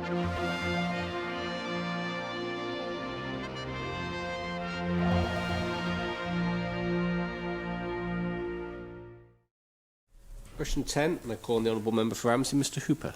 Question 10, and I call on the Honourable Member for Ramsey, Mr Hooper.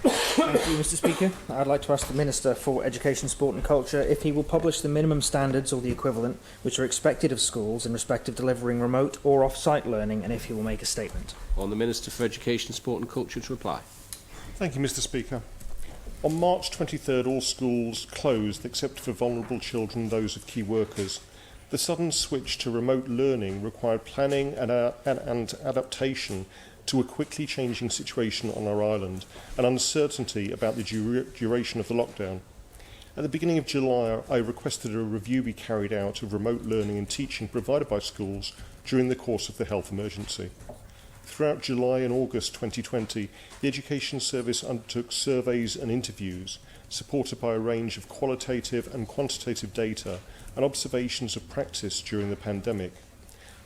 Thank you, Mr Speaker. I'd like to ask the Minister for Education, Sport and Culture if he will publish the minimum standards or the equivalent which are expected of schools in respect of delivering remote or off-site learning, and if he will make a statement. On the Minister for Education, Sport and Culture to reply. Thank you, Mr Speaker. On March 23rd, all schools closed except for vulnerable children and those of key workers. The sudden switch to remote learning required planning and adaptation to a quickly changing situation on our island and uncertainty about the duration of the lockdown. At the beginning of July, I requested a review be carried out of remote learning and teaching provided by schools during the course of the health emergency. Throughout July and August 2020, the Education Service undertook surveys and interviews supported by a range of qualitative and quantitative data and observations of practice during the pandemic.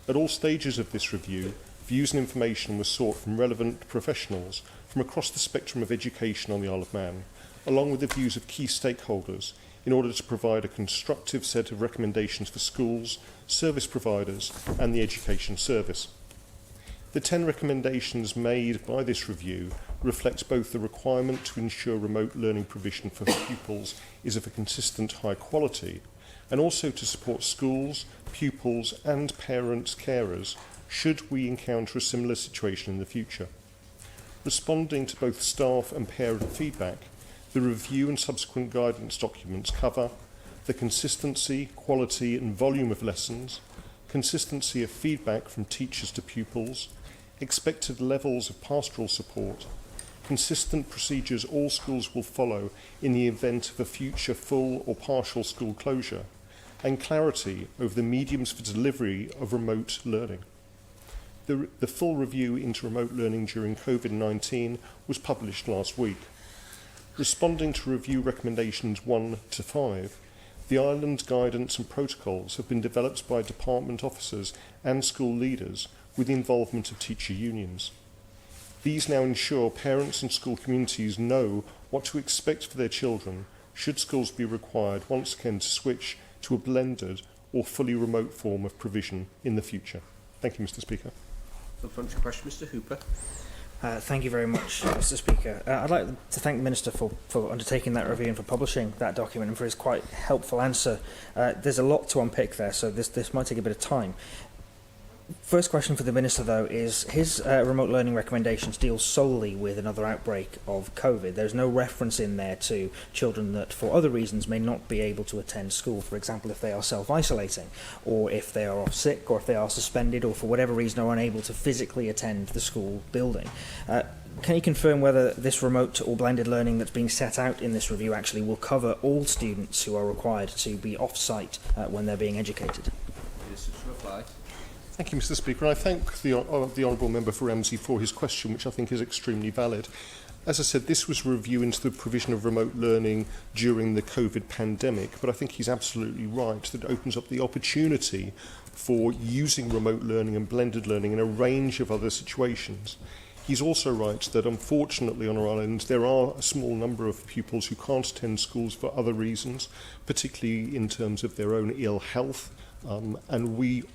At all stages of this review, views and information were sought from relevant professionals from across the spectrum of education on the Isle of Man, along with the views of key stakeholders, in order to provide a constructive set of recommendations for schools, service providers and the Education Service. The 10 recommendations made by this review reflects both the requirement to ensure remote learning provision for pupils is of a consistent high quality, and also to support schools, pupils and parents, carers, should we encounter a similar situation in the future. Responding to both staff and parent feedback, the review and subsequent guidance documents cover the consistency, quality and volume of lessons, consistency of feedback from teachers to pupils, expected levels of pastoral support, consistent procedures all schools will follow in the event of a future full or partial school closure, and clarity over the mediums for delivery of remote learning. The full review into remote learning during COVID-19 was published last week. Responding to review recommendations 1 to 5, the island guidance and protocols have been developed by department officers and school leaders with the involvement of teacher unions. These now ensure parents and school communities know what to expect for their children should schools be required once again to switch to a blended or fully remote form of provision in the future. Thank you, Mr Speaker. Supplementary question, Mr Hooper. Thank you very much, Mr Speaker. I'd like to thank the Minister for undertaking that review and for publishing that document and for his quite helpful answer. There's a lot to unpick there, so this might take a bit of time. First question for the Minister, though, is his remote learning recommendations deal solely with another outbreak of COVID. There's no reference in there to children that, for other reasons, may not be able to attend school, for example, if they are self-isolating, or if they are off sick, or if they are suspended, or for whatever reason are unable to physically attend the school building. Can you confirm whether this remote or blended learning that's being set out in this review actually will cover all students who are required to be off-site when they're being educated? Minister to reply. Thank you, Mr Speaker. I thank the Honourable Member for Ramsey for his question, which I think is extremely valid. As I said, this was a review into the provision of remote learning during the COVID pandemic, but I think he's absolutely right that it opens up the opportunity for using remote learning and blended learning in a range of other situations. He's also right that unfortunately on our island there are a small number of pupils who can't attend schools for other reasons, particularly in terms of their own ill health, and we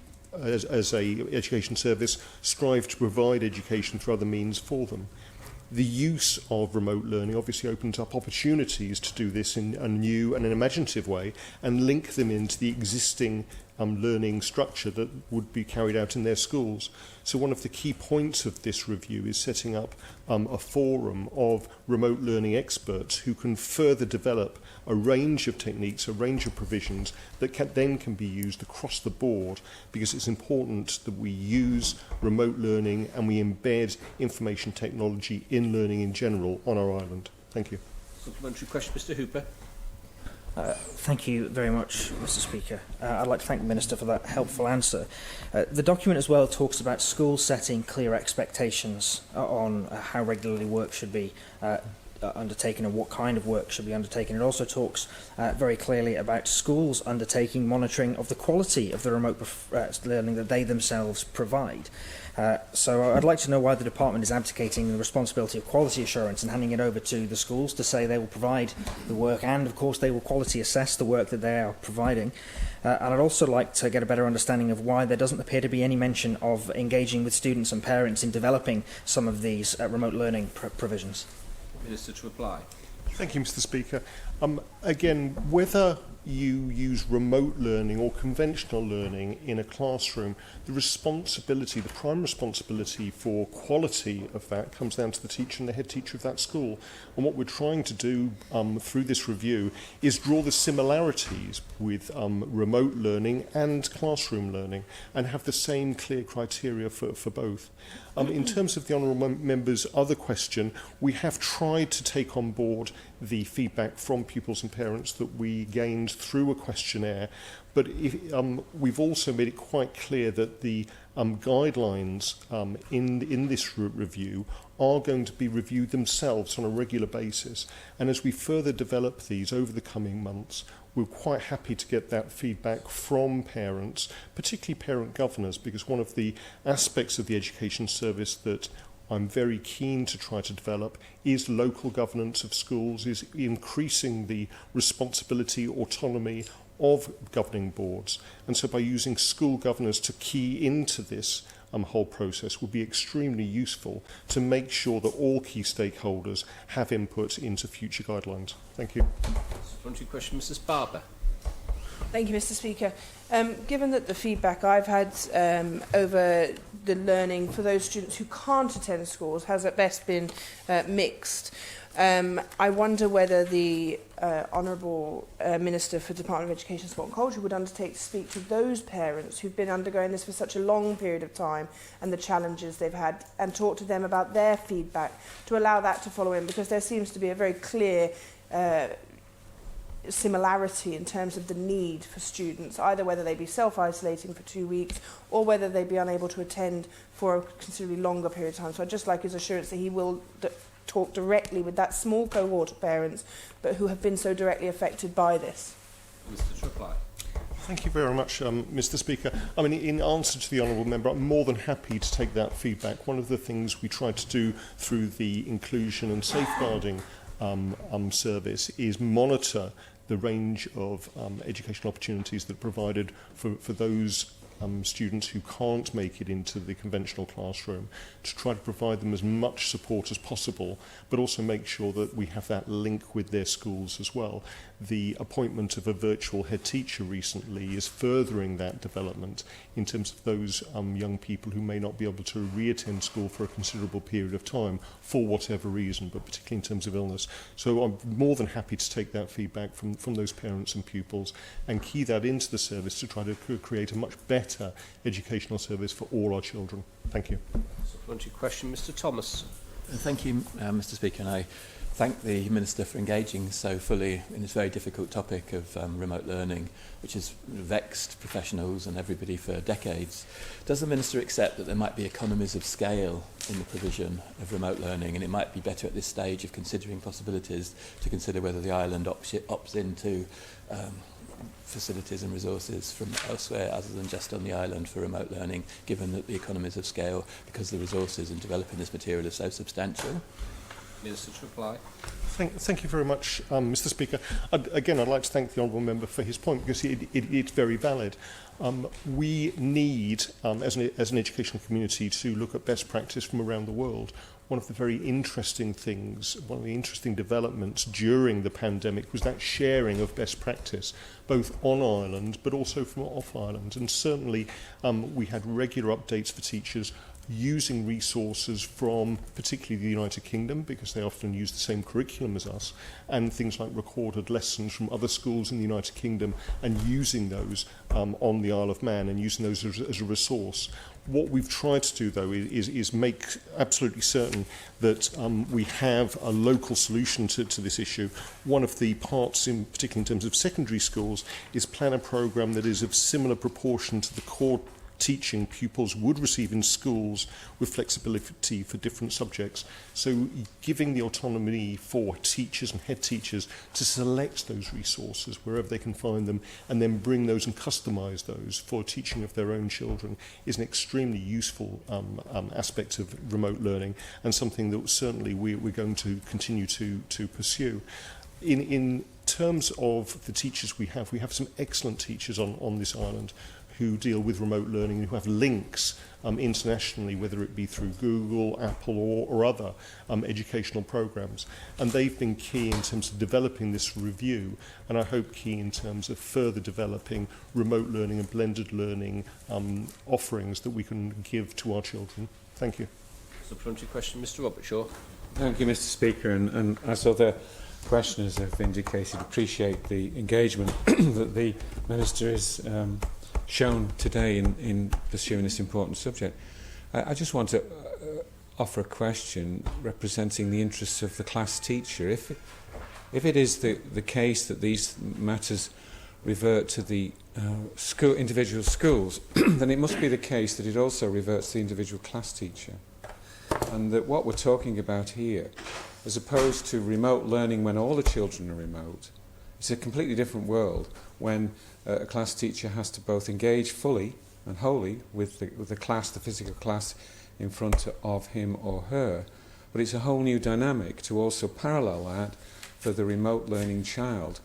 as a education service strive to provide education through other means for them. The use of remote learning obviously opens up opportunities to do this in a new and an imaginative way and link them into the existing learning structure that would be carried out in their schools. So one of the key points of this review is setting up a forum of remote learning experts who can further develop a range of techniques, a range of provisions that then can be used across the board, because it's important that we use remote learning and we embed information technology in learning in general on our island. Thank you. Supplementary question, Mr Hooper. Thank you very much, Mr Speaker. I'd like to thank the Minister for that helpful answer. The document as well talks about schools setting clear expectations on how regularly work should be. undertaken and what kind of work should be undertaken. It also talks very clearly about schools undertaking monitoring of the quality of the remote learning that they themselves provide. So I'd like to know why the department is abdicating the responsibility of quality assurance and handing it over to the schools to say they will provide the work, and of course they will quality assess the work that they are providing. And I'd also like to get a better understanding of why there doesn't appear to be any mention of engaging with students and parents in developing some of these remote learning provisions. Minister to reply. Thank you, Mr. Speaker. Again, whether you use remote learning or conventional learning in a classroom, the responsibility, the prime responsibility for quality of that comes down to the teacher and the head teacher of that school. And what we're trying to do through this review is draw the similarities with remote learning and classroom learning and have the same clear criteria for both. In terms of the honourable member's other question, we have tried to take on board the feedback from pupils and parents that we gained through a questionnaire, but we've also made it quite clear that the guidelines in this review are going to be reviewed themselves on a regular basis. And as we further develop these over the coming months, we're quite happy to get that feedback from parents, particularly parent governors, because one of the aspects of the education service that I'm very keen to try to develop is local governance of schools, is increasing the responsibility, autonomy of governing boards. And so by using school governors to key into this whole process will be extremely useful to make sure that all key stakeholders have input into future guidelines. Thank you. Supplementary question, Mrs. Barber. Thank you, Mr. Speaker. Given that the feedback I've had over the learning for those students who can't attend schools has at best been mixed, I wonder whether the Honourable Minister for Department of Education, Sport and Culture would undertake to speak to those parents who've been undergoing this for such a long period of time and the challenges they've had, and talk to them about their feedback to allow that to follow in, because there seems to be a very clear similarity in terms of the need for students, either whether they be self-isolating for 2 weeks or whether they be unable to attend for a considerably longer period of time. So I'd just like his assurance that he will talk directly with that small cohort of parents but who have been so directly affected by this. Mr. to reply. Thank you very much, Mr. Speaker. I mean, in answer to the honourable member, I'm more than happy to take that feedback. One of the things we try to do through the inclusion and safeguarding service is monitor the range of educational opportunities that are provided for those students who can't make it into the conventional classroom, to try to provide them as much support as possible, but also make sure that we have that link with their schools as well. The appointment of a virtual head teacher recently is furthering that development in terms of those young people who may not be able to re-attend school for a considerable period of time for whatever reason, but particularly in terms of illness. So I'm more than happy to take that feedback from those parents and pupils and key that into the service to try to create a much better educational service for all our children. Thank you. Supplementary question, Mr. Thomas. Thank you, Mr. Speaker, and I thank the Minister for engaging so fully in this very difficult topic of remote learning, which has vexed professionals and everybody for decades. Does the Minister accept that there might be economies of scale in the provision of remote learning, and it might be better at this stage of considering possibilities to consider whether the island opts into facilities and resources from elsewhere other than just on the island for remote learning, given that the economies of scale, because the resources in developing this material are so substantial? Minister to reply. Thank you very much, Mr. Speaker. Again, I'd like to thank the honourable member for his point, because it's very valid. We need, as an educational community, to look at best practice from around the world. One of the very interesting things, one of the interesting developments during the pandemic was that sharing of best practice, both on island but also from off island. And certainly we had regular updates for teachers using resources from particularly the United Kingdom, because they often use the same curriculum as us, and things like recorded lessons from other schools in the United Kingdom, and using those on the Isle of Man and using those as a resource. What we've tried to do, though, is make absolutely certain that we have a local solution to this issue. One of the parts, particularly in terms of secondary schools, is plan a programme that is of similar proportion to the core teaching pupils would receive in schools with flexibility for different subjects. So giving the autonomy for teachers and head teachers to select those resources wherever they can find them and then bring those and customise those for teaching of their own children is an extremely useful aspect of remote learning, and something that certainly we're going to continue to pursue. In terms of the teachers we have some excellent teachers on this island who deal with remote learning and who have links internationally, whether it be through Google, Apple or other educational programs. And they've been key in terms of developing this review, and I hope key in terms of further developing remote learning and blended learning offerings that we can give to our children. Thank you. Supplementary question, Mr. Robertshaw. Thank you, Mr. Speaker, and as other questioners have indicated, appreciate the engagement that the Minister has shown today in pursuing this important subject. I just want to offer a question representing the interests of the class teacher. If it is the case that these matters revert to the individual schools, then it must be the case that it also reverts to the individual class teacher. And that what we're talking about here, as opposed to remote learning when all the children are remote, it's a completely different world when a class teacher has to both engage fully and wholly with the class, the physical class in front of him or her. But it's a whole new dynamic to also parallel that for the remote learning child,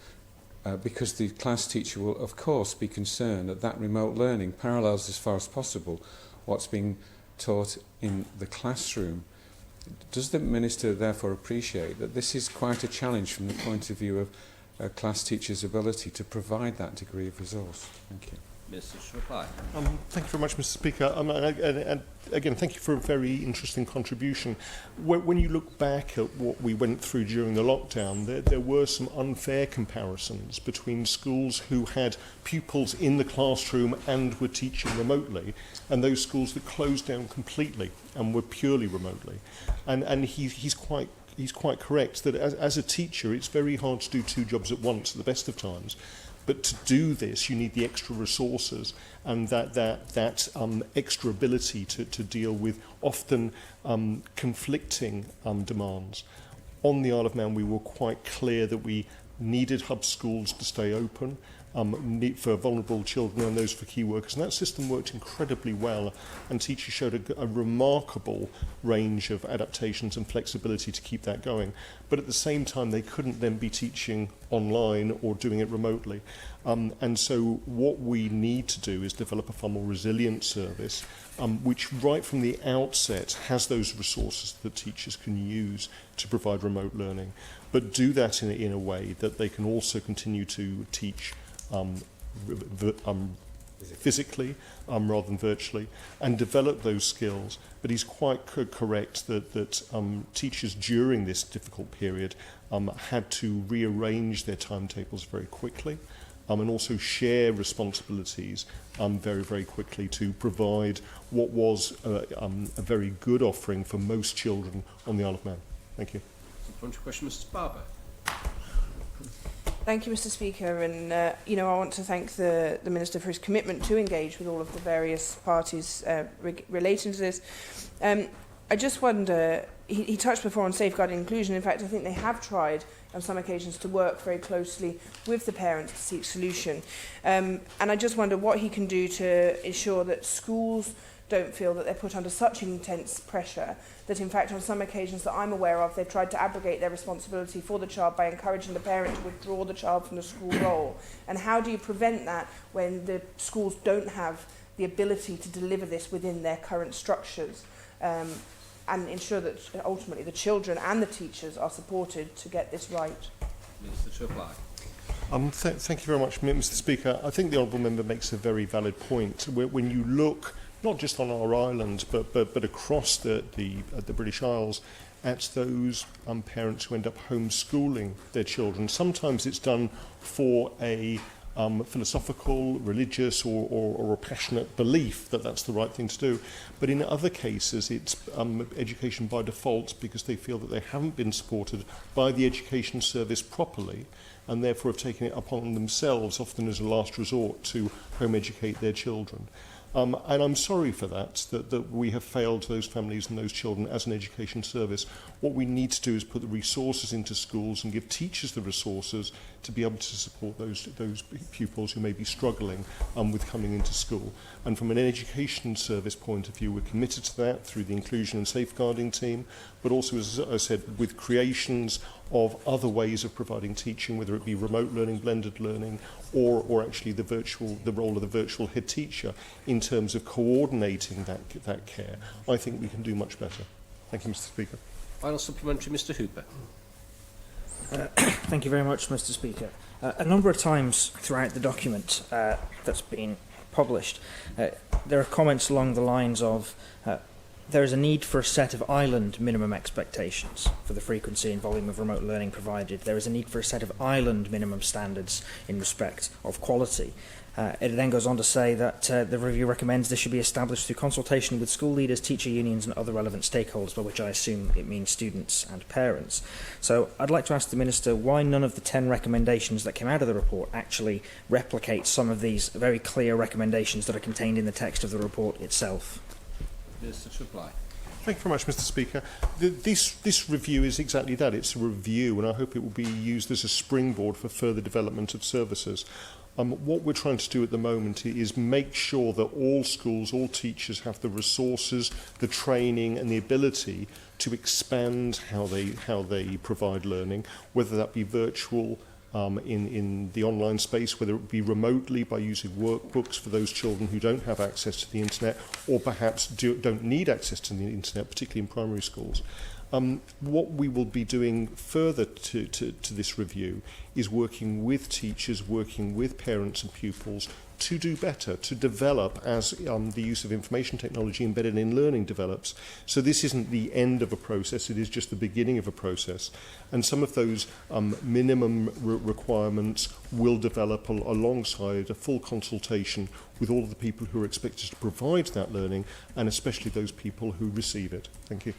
because the class teacher will, of course, be concerned that that remote learning parallels as far as possible what's being taught in the classroom. Does the Minister therefore appreciate that this is quite a challenge from the point of view of a class teacher's ability to provide that degree of resource? Thank you. Minister to reply. Thank you very much, Mr. Speaker. And again, thank you for a very interesting contribution. When you look back at what we went through during the lockdown, there were some unfair comparisons between schools who had pupils in the classroom and were teaching remotely, and those schools that closed down completely and were purely remotely. And he's quite correct that as a teacher, it's very hard to do two jobs at once at the best of times. But to do this, you need the extra resources and that extra ability to deal with often conflicting demands. On the Isle of Man, we were quite clear that we needed hub schools to stay open for vulnerable children and those for key workers. And that system worked incredibly well, and teachers showed a remarkable range of adaptations and flexibility to keep that going. But at the same time, they couldn't then be teaching online or doing it remotely. And so what we need to do is develop a far more resilient service, which right from the outset has those resources that teachers can use to provide remote learning, but do that in a way that they can also continue to teach physically rather than virtually, and develop those skills. But he's quite correct that teachers during this difficult period had to rearrange their timetables very quickly, and also share responsibilities very, very quickly to provide what was a very good offering for most children on the Isle of Man. Thank you. Supplementary question, Mrs. Barber. Thank you, Mr. Speaker, and I want to thank the Minister for his commitment to engage with all of the various parties relating to this. I just wonder, he touched before on safeguarding inclusion. In fact, I think they have tried on some occasions to work very closely with the parents to seek solution. And I just wonder what he can do to ensure that schools don't feel that they're put under such intense pressure that, in fact, on some occasions that I'm aware of, they've tried to abrogate their responsibility for the child by encouraging the parent to withdraw the child from the school role. And how do you prevent that when the schools don't have the ability to deliver this within their current structures, and ensure that ultimately the children and the teachers are supported to get this right? Minister to reply. Thank you very much, Mr. Speaker. I think the Honourable Member makes a very valid point. When you look not just on our island, but across the British Isles, at those parents who end up homeschooling their children. Sometimes it's done for a philosophical, religious, or a passionate belief that that's the right thing to do. But in other cases, it's education by default because they feel that they haven't been supported by the education service properly, and therefore have taken it upon themselves, often as a last resort, to home educate their children. And I'm sorry for that we have failed those families and those children as an education service. What we need to do is put the resources into schools and give teachers the resources to be able to support those pupils who may be struggling with coming into school. And from an education service point of view, we're committed to that through the inclusion and safeguarding team, but also, as I said, with creations of other ways of providing teaching, whether it be remote learning, blended learning, or actually the role of the virtual head teacher in terms of coordinating that care. I think we can do much better. Thank you, Mr. Speaker. Final supplementary, Mr. Hooper. Thank you very much, Mr. Speaker. A number of times throughout the document that's been published, there are comments along the lines of there is a need for a set of island minimum expectations for the frequency and volume of remote learning provided. There is a need for a set of island minimum standards in respect of quality. It then goes on to say that the review recommends this should be established through consultation with school leaders, teacher unions and other relevant stakeholders, by which I assume it means students and parents. So I'd like to ask the Minister why none of the 10 recommendations that came out of the report actually replicate some of these very clear recommendations that are contained in the text of the report itself. Minister to reply. Thank you very much, Mr. Speaker. This review is exactly that. It's a review, and I hope it will be used as a springboard for further development of services. What we're trying to do at the moment is make sure that all schools, all teachers have the resources, the training and the ability to expand how they provide learning, whether that be virtual, in the online space, whether it be remotely by using workbooks for those children who don't have access to the internet or perhaps don't need access to the internet, particularly in primary schools. What we will be doing further to this review is working with teachers, working with parents and pupils to do better, to develop as the use of information technology embedded in learning develops. So this isn't the end of a process, it is just the beginning of a process. And some of those minimum requirements will develop alongside a full consultation with all of the people who are expected to provide that learning, and especially those people who receive it. Thank you.